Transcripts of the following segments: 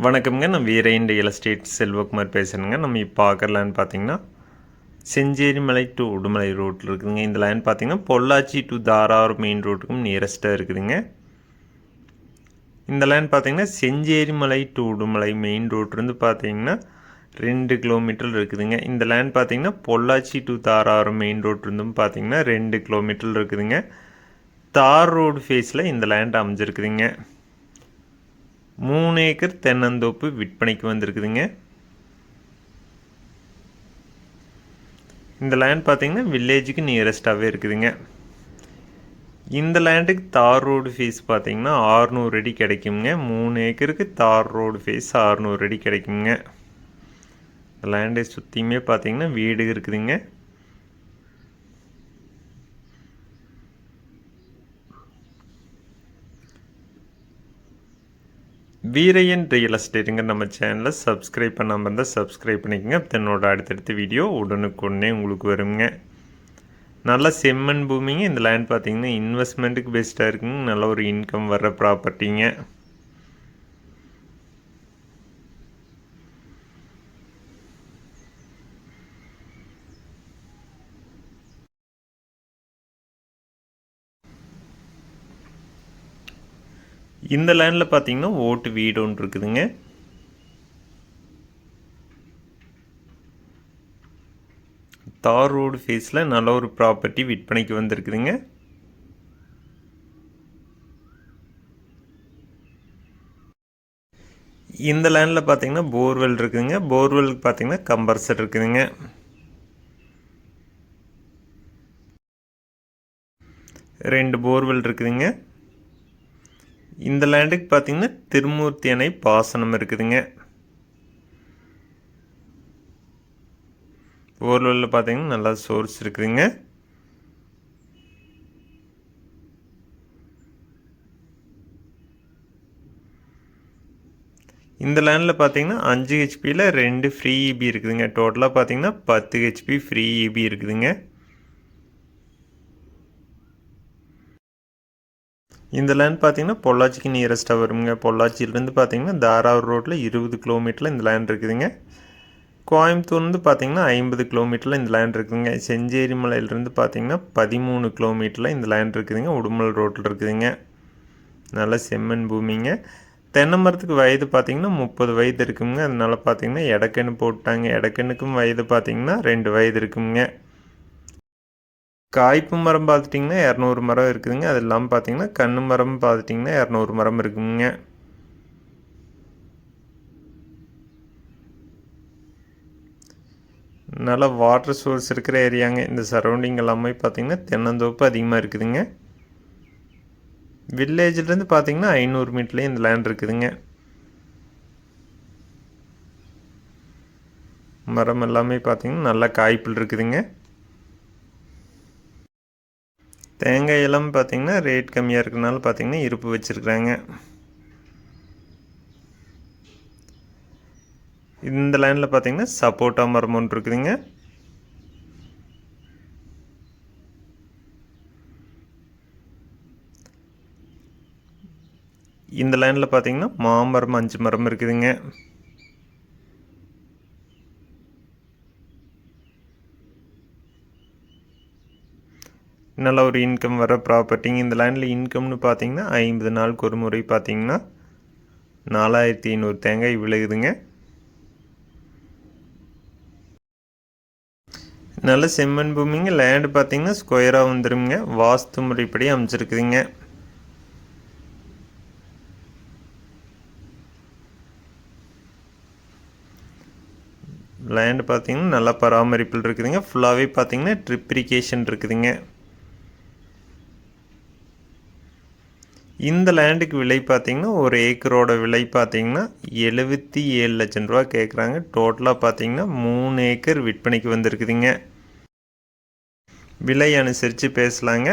வணக்கம்ங்க. நான் வீரேன் real estate Selvakumar பேசுகிறேங்க. நம்ம இப்போ பார்க்குற லேண்ட் பார்த்தீங்கன்னா செஞ்சேரிமலை டு உடுமலை ரோட்டில் இருக்குதுங்க. இந்த லேண்ட் பார்த்தீங்கன்னா பொள்ளாச்சி டு தாராவரம் மெயின் ரோட்டுக்கும் நியரஸ்ட்டாக இருக்குதுங்க. இந்த லேண்ட் பார்த்தீங்கன்னா செஞ்சேரிமலை டு உடுமலை மெயின் ரோட்லேருந்து பார்த்தீங்கன்னா 2 கிலோமீட்டர் இருக்குதுங்க. இந்த லேண்ட் பார்த்தீங்கன்னா பொள்ளாச்சி டு தாராவரம் மெயின் ரோட்லேருந்தும் பார்த்தீங்கன்னா 2 கிலோமீட்டர் இருக்குதுங்க. தார் ரோடு ஃபேஸில் இந்த லேண்ட் அமைஞ்சிருக்குதுங்க. 3 ஏக்கர் தென்னந்தோப்பு விற்பனைக்கு வந்திருக்குதுங்க. இந்த லேண்ட் பார்த்தீங்கன்னா வில்லேஜுக்கு நியரஸ்ட்டாகவே இருக்குதுங்க. இந்த லேண்டுக்கு தார் ரோடு ஃபேஸ் பார்த்தீங்கன்னா 600 அடி கிடைக்குங்க. 3 ஏக்கருக்கு தார் ரோடு ஃபேஸ் 600 அடி கிடைக்குங்க. இந்த லேண்டை சுற்றியுமே பார்த்தீங்கன்னா வீடு இருக்குதுங்க. வீரையன் ரியல் எஸ்டேட்டுங்க நம்ம சேனலை சப்ஸ்கிரைப் பண்ணாமல் இருந்தால் சப்ஸ்கிரைப் பண்ணிக்கோங்க. தன்னோட அடுத்தடுத்த வீடியோ உடனுக்குடனே உங்களுக்கு வருங்க. நல்லா செம்மண் பூமிங்க. இந்த லேண்ட் பார்த்தீங்கன்னா இன்வெஸ்ட்மெண்ட்டுக்கு பெஸ்ட்டாக இருக்குங்க. நல்ல ஒரு இன்கம் வர்ற ப்ராப்பர்ட்டிங்க. இந்த லேண்டில் பார்த்தீங்கன்னா ஓட்டு வீடு ஒன்று இருக்குதுங்க. தார் ரோடு ஃபேஸில் நல்ல ஒரு ப்ராப்பர்ட்டி விற்பனைக்கு வந்திருக்குதுங்க. இந்த லேண்டில் பார்த்தீங்கன்னா போர்வெல் இருக்குதுங்க. போர்வெலுக்கு பார்த்தீங்கன்னா கம்பர்சர் இருக்குதுங்க. ரெண்டு போர்வெல் இருக்குதுங்க. இந்த லேண்டுக்கு பார்த்தீங்கன்னா திருமூர்த்தி அணை பாசனம் இருக்குதுங்க. போர்வெல்லில் பார்த்தீங்கன்னா நல்லா சோர்ஸ் இருக்குதுங்க. இந்த லேண்டில் பார்த்தீங்கன்னா 5 ஹெச்பியில் 2 ஃப்ரீ இபி இருக்குதுங்க. டோட்டலாக பார்த்தீங்கன்னா 10 ஹெச்பி ஃப்ரீ இபி இருக்குதுங்க. இந்த லேண்ட் பார்த்தீங்கன்னா பொள்ளாச்சிக்கு நியரஸ்ட்டாக வருங்க. பொள்ளாச்சியிலேருந்து பார்த்தீங்கன்னா தாராவூர் ரோட்டில் 20 கிலோமீட்டரில் இந்த லேண்ட் இருக்குதுங்க. கோயம்புத்தூர்லேருந்து பார்த்தீங்கன்னா 50 கிலோமீட்டரில் இந்த லேண்ட் இருக்குதுங்க. செஞ்சேரி மலையிலேருந்து பார்த்தீங்கன்னா 13 கிலோமீட்டரில் இந்த லேண்ட் இருக்குதுங்க. உடுமல் ரோட்டில் இருக்குதுங்க. நல்ல செம்மண் பூமிங்க. தென்னை மரத்துக்கு வயது பார்த்தீங்கன்னா 30 வயது இருக்குங்க. அதனால பார்த்தீங்கன்னா எடக்கன்று போட்டாங்க. எடக்கண்ணுக்கும் வயது பார்த்தீங்கன்னா 2 வயது இருக்குங்க. காய்ப்பு மரம் பார்த்துட்டிங்கன்னா 200 மரம் இருக்குதுங்க. அது இல்லாமல் பார்த்தீங்கன்னா கன்று மரம் பார்த்துட்டிங்கன்னா 200 மரம் இருக்குங்க. நல்லா வாட்டர் சோர்ஸ் இருக்கிற ஏரியாங்க. இந்த சரௌண்டிங் எல்லாமே பார்த்தீங்கன்னா தென்னந்தோப்பு அதிகமாக இருக்குதுங்க. வில்லேஜ்லேருந்து பார்த்தீங்கன்னா 500 மீட்டர்லேயே இந்த லேண்ட் இருக்குதுங்க. மரம் எல்லாமே பார்த்தீங்கன்னா நல்லா காய்ப்பில் இருக்குதுங்க. தேங்காய் எல்லாம் பார்த்தீங்கன்னா ரேட் கம்மியாக இருக்கிறனால பார்த்தீங்கன்னா இருப்பு வச்சுருக்குறாங்க. இந்த லைனில் பார்த்தீங்கன்னா சப்போட்டா மரம் ஒன்று இருக்குதுங்க. இந்த லைனில் பார்த்தீங்கன்னா மாமரம் 5 மரம் இருக்குதுங்க. நல்ல ஒரு இன்கம் வர ப்ராப்பர்ட்டிங்க. இந்த லேண்டில் இன்கம்னு பார்த்தீங்கன்னா 50 நாளுக்கு ஒரு முறை பார்த்தீங்கன்னா 4500 தேங்காய் விழுகுதுங்க. நல்ல செம்மண் பூமிங்க. லேண்டு பார்த்தீங்கன்னா ஸ்கொயராக வந்துடுங்க. வாஸ்து முறைப்படி அமைச்சிருக்குதுங்க. லேண்டு பார்த்தீங்கன்னா நல்லா பராமரிப்பில் இருக்குதுங்க. ஃபுல்லாகவே பார்த்தீங்கன்னா ட்ரிப் இரிகேஷன் இருக்குதுங்க. இந்த லேண்டுக்கு விலை பார்த்தீங்கன்னா ஒரு ஏக்கரோட விலை பார்த்தீங்கன்னா 77 லட்சம் ரூபா கேட்குறாங்க. டோட்டலாக பார்த்தீங்கன்னா 3 ஏக்கர் விற்பனைக்கு வந்திருக்குதுங்க. விலை அனுசரித்து பேசலாங்க.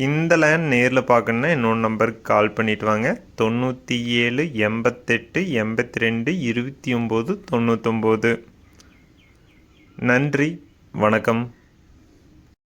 இந்த லேண்ட் நேரில் பார்க்கணுன்னா இன்னொரு நம்பருக்கு கால் பண்ணிவிட்டு வாங்க. 97 88 82 29 99. நன்றி, வணக்கம்.